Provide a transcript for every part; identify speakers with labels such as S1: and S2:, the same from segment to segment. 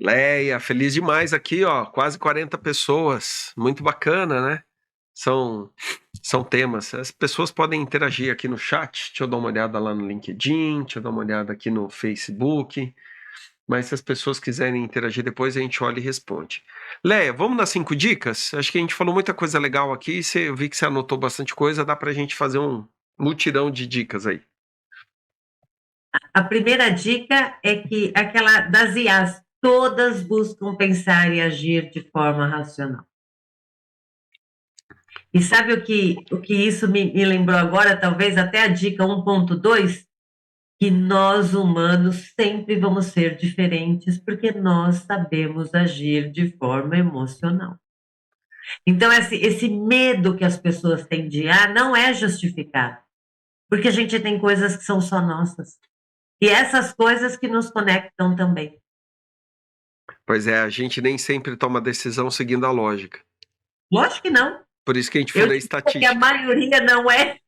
S1: Leia, feliz demais aqui, ó, quase 40 pessoas, muito bacana, né? São temas. As pessoas podem interagir aqui no chat, deixa eu dar uma olhada lá no LinkedIn, deixa eu dar uma olhada aqui no Facebook, mas se as pessoas quiserem interagir depois, a gente olha e responde. Leia, vamos nas 5 dicas? Acho que a gente falou muita coisa legal aqui, eu vi que você anotou bastante coisa, dá pra gente fazer um mutirão de dicas aí.
S2: A primeira dica é que aquela das IAs, todas buscam pensar e agir de forma racional. E sabe o que isso me lembrou agora, talvez até a dica 1.2? Que nós humanos sempre vamos ser diferentes porque nós sabemos agir de forma emocional. Então, esse medo que as pessoas têm de IA não é justificado, porque a gente tem coisas que são só nossas. E essas coisas que nos conectam também.
S1: Pois é, a gente nem sempre toma decisão seguindo a lógica.
S2: Lógico que não.
S1: Por isso que a gente fura a estatística.
S2: Porque a maioria não é.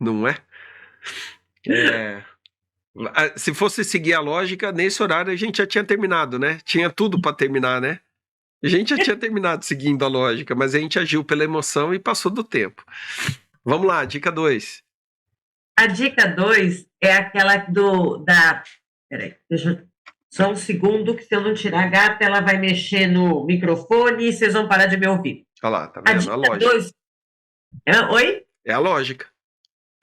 S1: Não é? Se fosse seguir a lógica, nesse horário a gente já tinha terminado, né? Tinha tudo para terminar, né? A gente já tinha terminado seguindo a lógica, mas a gente agiu pela emoção e passou do tempo. Vamos lá, dica 2.
S2: A dica 2 é aquela Peraí, deixa eu... Só um segundo, que se eu não tirar a gata, ela vai mexer no microfone e vocês vão parar de me ouvir.
S1: Olha lá, tá vendo? A lógica.
S2: 2... Oi?
S1: É a lógica.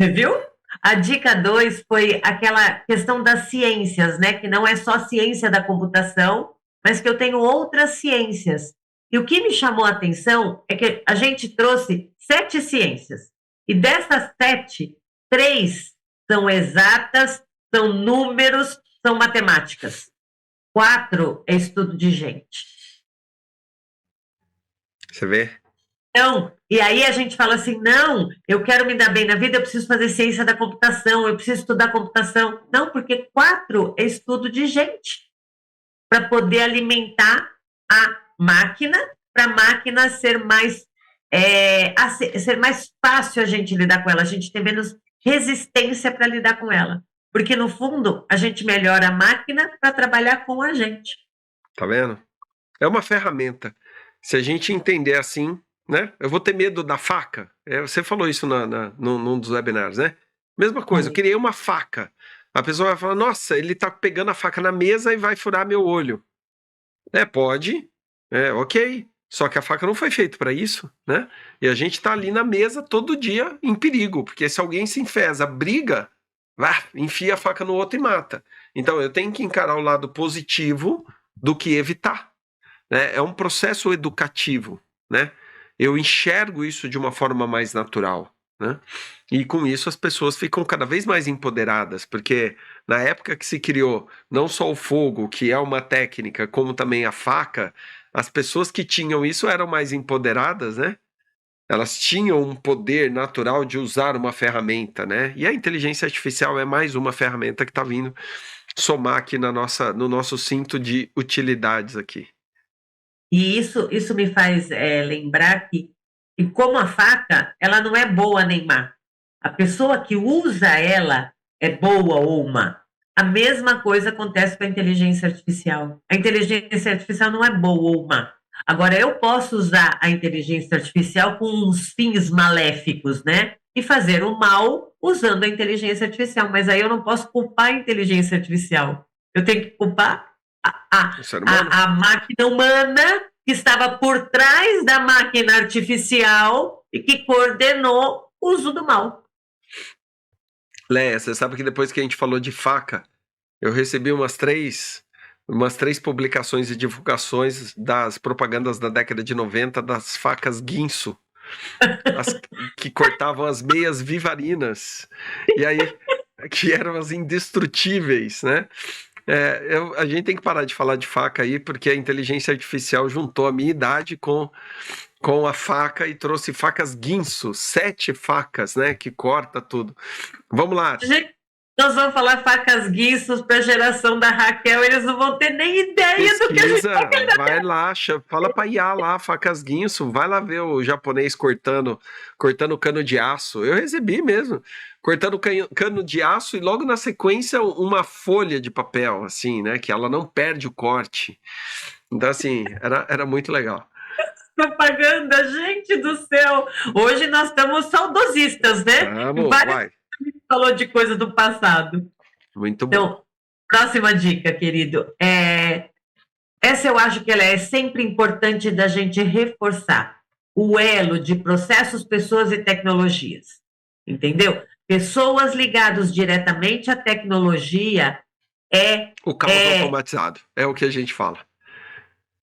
S2: Você viu? A dica 2 foi aquela questão das ciências, né? Que não é só ciência da computação, mas que eu tenho outras ciências. E o que me chamou a atenção é que a gente trouxe 7 ciências. E dessas 7, 3 são exatas, são números, são matemáticas. 4 é estudo de gente.
S1: Você vê?
S2: Então, e aí a gente fala assim, não, eu quero me dar bem na vida, eu preciso fazer ciência da computação, eu preciso estudar computação. Não, porque 4 é estudo de gente, para poder alimentar a máquina, para a máquina ser mais, ser mais fácil a gente lidar com ela, a gente tem menos resistência para lidar com ela. Porque, no fundo, a gente melhora a máquina para trabalhar com a gente.
S1: Tá vendo? É uma ferramenta. Se a gente entender assim, né? Eu vou ter medo da faca. Você falou isso num dos webinars, né? Mesma coisa, eu criei uma faca. A pessoa vai falar, nossa, ele tá pegando a faca na mesa e vai furar meu olho. Pode. Ok. Só que a faca não foi feita para isso, né? E a gente tá ali na mesa todo dia em perigo, porque se alguém se enfesa, briga, enfia a faca no outro e mata. Então eu tenho que encarar o lado positivo do que evitar, né? É um processo educativo, né? Eu enxergo isso de uma forma mais natural, né? E com isso as pessoas ficam cada vez mais empoderadas, porque na época que se criou não só o fogo, que é uma técnica, como também a faca, as pessoas que tinham isso eram mais empoderadas, né? Elas tinham um poder natural de usar uma ferramenta, né? E a inteligência artificial é mais uma ferramenta que está vindo somar aqui no nosso cinto de utilidades aqui.
S2: E isso me faz lembrar que como a faca, ela não é boa nem má. A pessoa que usa ela é boa ou má. A mesma coisa acontece com a inteligência artificial. A inteligência artificial não é boa ou má. Agora, eu posso usar a inteligência artificial com uns fins maléficos, né? E fazer o mal usando a inteligência artificial. Mas aí eu não posso culpar a inteligência artificial. Eu tenho que culpar a máquina humana que estava por trás da máquina artificial e que coordenou o uso do mal.
S1: Léa, você sabe que depois que a gente falou de faca, eu recebi umas três publicações e divulgações das propagandas da década de 90 das facas Guinso, que cortavam as meias vivarinas, e aí que eram as indestrutíveis, né? A gente tem que parar de falar de faca aí, porque a inteligência artificial juntou a minha idade com a faca e trouxe facas Guinso, 7 facas, né, que corta tudo. Vamos lá.
S2: Nós vamos falar facas guinços para a geração da Raquel, eles não vão ter nem ideia do que a gente
S1: Pesquisa, vai lá, fala pra IA lá, facas guinso, vai lá ver o japonês cortando cano de aço. Eu recebi mesmo, cortando cano de aço e logo na sequência uma folha de papel, assim, né, que ela não perde o corte. Então, assim, era muito legal.
S2: propaganda, gente do céu. Hoje nós estamos saudosistas, né?
S1: Vamos,
S2: Várias
S1: vai.
S2: falou de coisa do passado.
S1: Muito bom.
S2: Então, próxima dica, querido. Essa eu acho que ela é sempre importante da gente reforçar. O elo de processos, pessoas e tecnologias. Entendeu? Pessoas ligadas diretamente à tecnologia
S1: O caos automatizado, é o que a gente fala.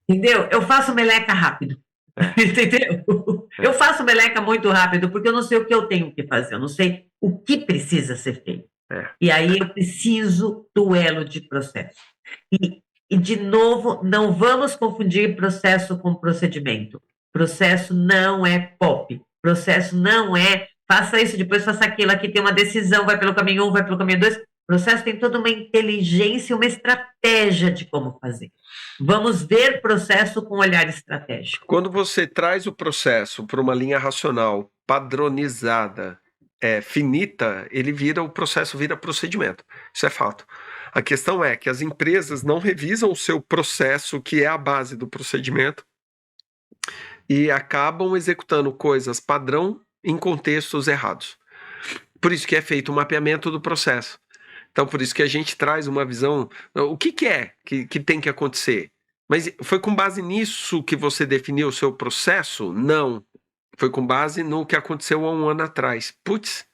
S2: entendeu? Eu faço meleca rápido. Entendeu? Eu faço meleca muito rápido porque eu não sei o que eu tenho que fazer, eu não sei o que precisa ser feito. E aí eu preciso do elo de processo. E, de novo, não vamos confundir processo com procedimento. Processo não é pop. Processo não é faça isso, depois faça aquilo. Aqui tem uma decisão, vai pelo caminho 1, vai pelo caminho 2. Processo tem toda uma inteligência, uma estratégia de como fazer. Vamos ver processo com olhar estratégico.
S1: Quando você traz o processo para uma linha racional, padronizada, finita, o processo vira procedimento. Isso é fato. A questão é que as empresas não revisam o seu processo, que é a base do procedimento, e acabam executando coisas padrão em contextos errados. Por isso que é feito o mapeamento do processo. Então, por isso que a gente traz uma visão. O que que tem que acontecer? Mas foi com base nisso que você definiu o seu processo? Não. Foi com base no que aconteceu há um ano atrás. Putz,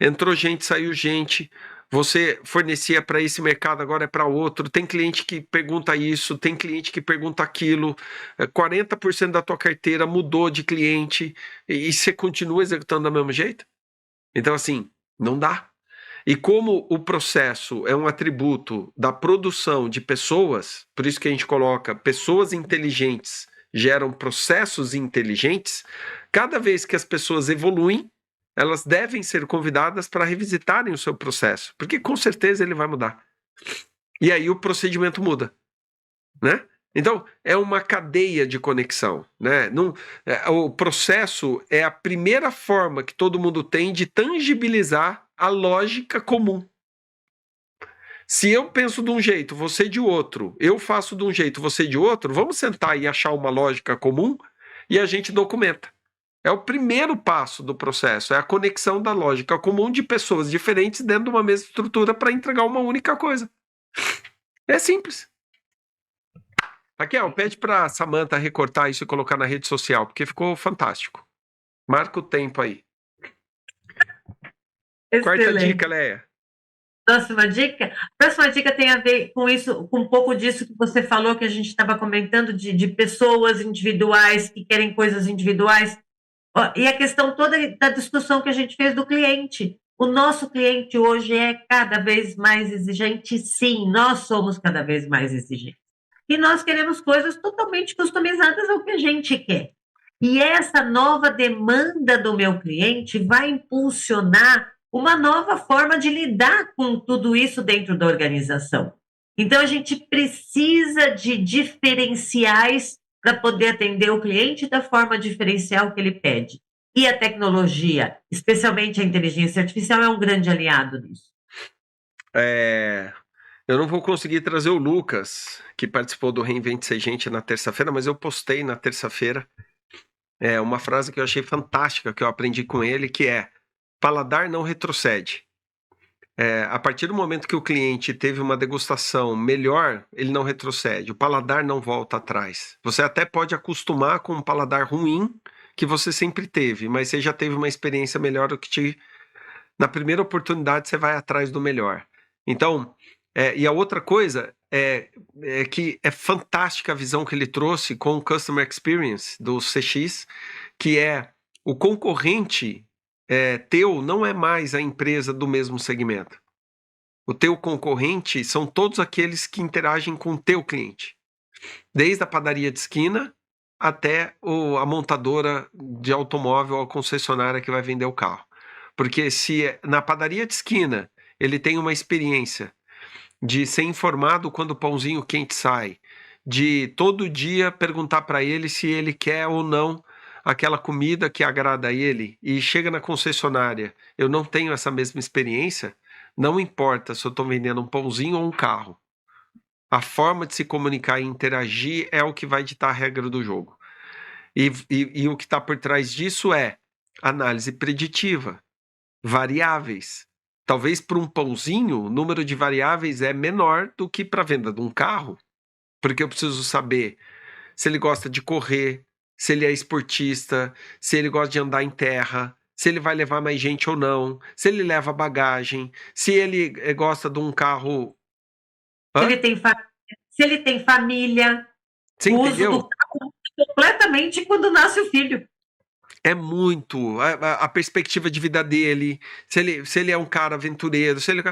S1: entrou gente, saiu gente. Você fornecia para esse mercado, agora é para outro. Tem cliente que pergunta isso, tem cliente que pergunta aquilo. 40% da tua carteira mudou de cliente e você continua executando do mesmo jeito? Então, assim, não dá. E como o processo é um atributo da produção de pessoas, por isso que a gente coloca pessoas inteligentes geram processos inteligentes, cada vez que as pessoas evoluem, elas devem ser convidadas para revisitarem o seu processo, porque com certeza ele vai mudar. E aí o procedimento muda, né? Então, é uma cadeia de conexão, né? O processo é a primeira forma que todo mundo tem de tangibilizar a lógica comum. Se eu penso de um jeito, você de outro, eu faço de um jeito, você de outro, vamos sentar e achar uma lógica comum e a gente documenta. É o primeiro passo do processo, é a conexão da lógica comum de pessoas diferentes dentro de uma mesma estrutura para entregar uma única coisa. É simples. Raquel, pede para a Samantha recortar isso e colocar na rede social, porque ficou fantástico. Marca o tempo aí.
S2: Excelente.
S1: Quarta dica, Leia.
S2: Próxima dica? Próxima dica tem a ver com isso, com um pouco disso que você falou, que a gente estava comentando, de pessoas individuais que querem coisas individuais. E a questão toda da discussão que a gente fez do cliente. O nosso cliente hoje é cada vez mais exigente, sim, nós somos cada vez mais exigentes. E nós queremos coisas totalmente customizadas ao que a gente quer. E essa nova demanda do meu cliente vai impulsionar uma nova forma de lidar com tudo isso dentro da organização. Então, a gente precisa de diferenciais para poder atender o cliente da forma diferencial que ele pede. E a tecnologia, especialmente a inteligência artificial, é um grande aliado nisso.
S1: Eu não vou conseguir trazer o Lucas, que participou do Reinvente-se Gente na terça-feira, mas eu postei na terça-feira uma frase que eu achei fantástica, que eu aprendi com ele, que é: paladar não retrocede. A partir do momento que o cliente teve uma degustação melhor, ele não retrocede. O paladar não volta atrás. Você até pode acostumar com um paladar ruim que você sempre teve, mas você já teve uma experiência melhor do que na primeira oportunidade você vai atrás do melhor. Então, e a outra coisa é que é fantástica a visão que ele trouxe com o Customer Experience do CX, que é o concorrente teu não é mais a empresa do mesmo segmento. O teu concorrente são todos aqueles que interagem com o teu cliente. Desde a padaria de esquina até a montadora de automóvel ou a concessionária que vai vender o carro. Porque se na padaria de esquina ele tem uma experiência de ser informado quando o pãozinho quente sai, de todo dia perguntar para ele se ele quer ou não aquela comida que agrada a ele, e chega na concessionária, eu não tenho essa mesma experiência, não importa se eu estou vendendo um pãozinho ou um carro. A forma de se comunicar e interagir é o que vai ditar a regra do jogo. E o que está por trás disso é análise preditiva, variáveis. Talvez para um pãozinho, o número de variáveis é menor do que para a venda de um carro, porque eu preciso saber se ele gosta de correr, se ele é esportista, se ele gosta de andar em terra, se ele vai levar mais gente ou não, se ele leva bagagem, se ele gosta de um carro.
S2: Se
S1: Hã?
S2: ele tem, se ele tem família,
S1: Você
S2: o uso do
S1: entendeu?
S2: carro muda completamente quando nasce o filho.
S1: É muito a perspectiva de vida dele, se ele é um cara aventureiro, se ele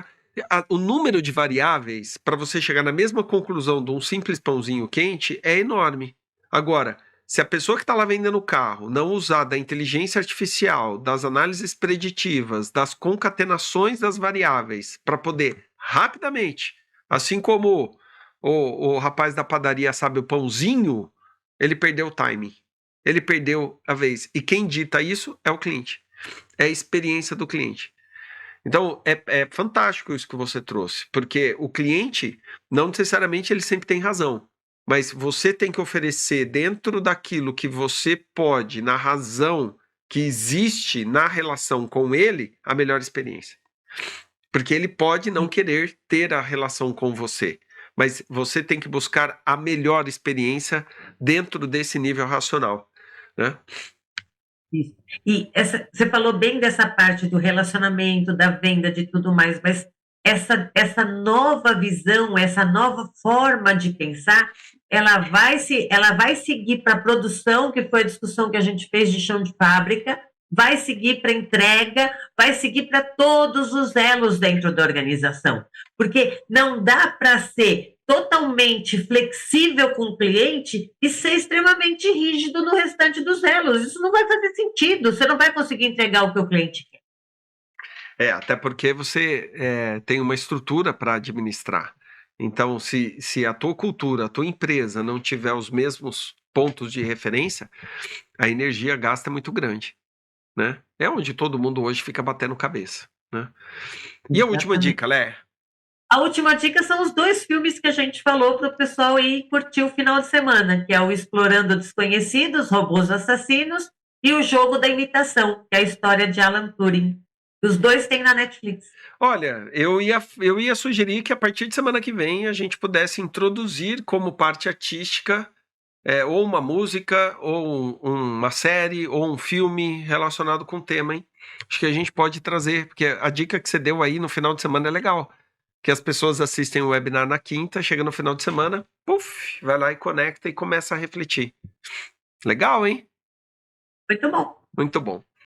S1: o número de variáveis para você chegar na mesma conclusão de um simples pãozinho quente é enorme. Agora, se a pessoa que está lá vendendo o carro não usar da inteligência artificial, das análises preditivas, das concatenações das variáveis para poder rapidamente, assim como o rapaz da padaria sabe o pãozinho, ele perdeu o timing. Ele perdeu a vez. E quem dita isso é o cliente. É a experiência do cliente. Então, é fantástico isso que você trouxe, porque o cliente, não necessariamente ele sempre tem razão, mas você tem que oferecer dentro daquilo que você pode, na razão que existe na relação com ele, a melhor experiência. Porque ele pode não querer ter a relação com você, mas você tem que buscar a melhor experiência dentro desse nível racional, né?
S2: Isso. E você falou bem dessa parte do relacionamento, da venda, de tudo mais, mas essa nova visão, essa nova forma de pensar, ela vai seguir para a produção, que foi a discussão que a gente fez de chão de fábrica, vai seguir para entrega, vai seguir para todos os elos dentro da organização. Porque não dá para ser totalmente flexível com o cliente e ser extremamente rígido no restante dos elos. Isso não vai fazer sentido, você não vai conseguir entregar o que o cliente quer.
S1: Até porque você tem uma estrutura para administrar. Então, se a tua cultura, a tua empresa não tiver os mesmos pontos de referência, a energia gasta é muito grande, né? É onde todo mundo hoje fica batendo cabeça, né? E a última
S2: Exatamente.
S1: dica, Lé?
S2: A última dica são os 2 filmes que a gente falou para o pessoal ir curtir o final de semana, que é o Explorando Desconhecidos, Robôs Assassinos, e o Jogo da Imitação, que é a história de Alan Turing. Os 2 tem na Netflix.
S1: Olha, eu ia sugerir que a partir de semana que vem a gente pudesse introduzir como parte artística ou uma música, ou uma série, ou um filme relacionado com o tema, hein? Acho que a gente pode trazer, porque a dica que você deu aí no final de semana é legal. Que as pessoas assistem o webinar na quinta, chega no final de semana, puf, vai lá e conecta e começa a refletir. Legal, hein?
S2: Muito bom.
S1: Muito bom.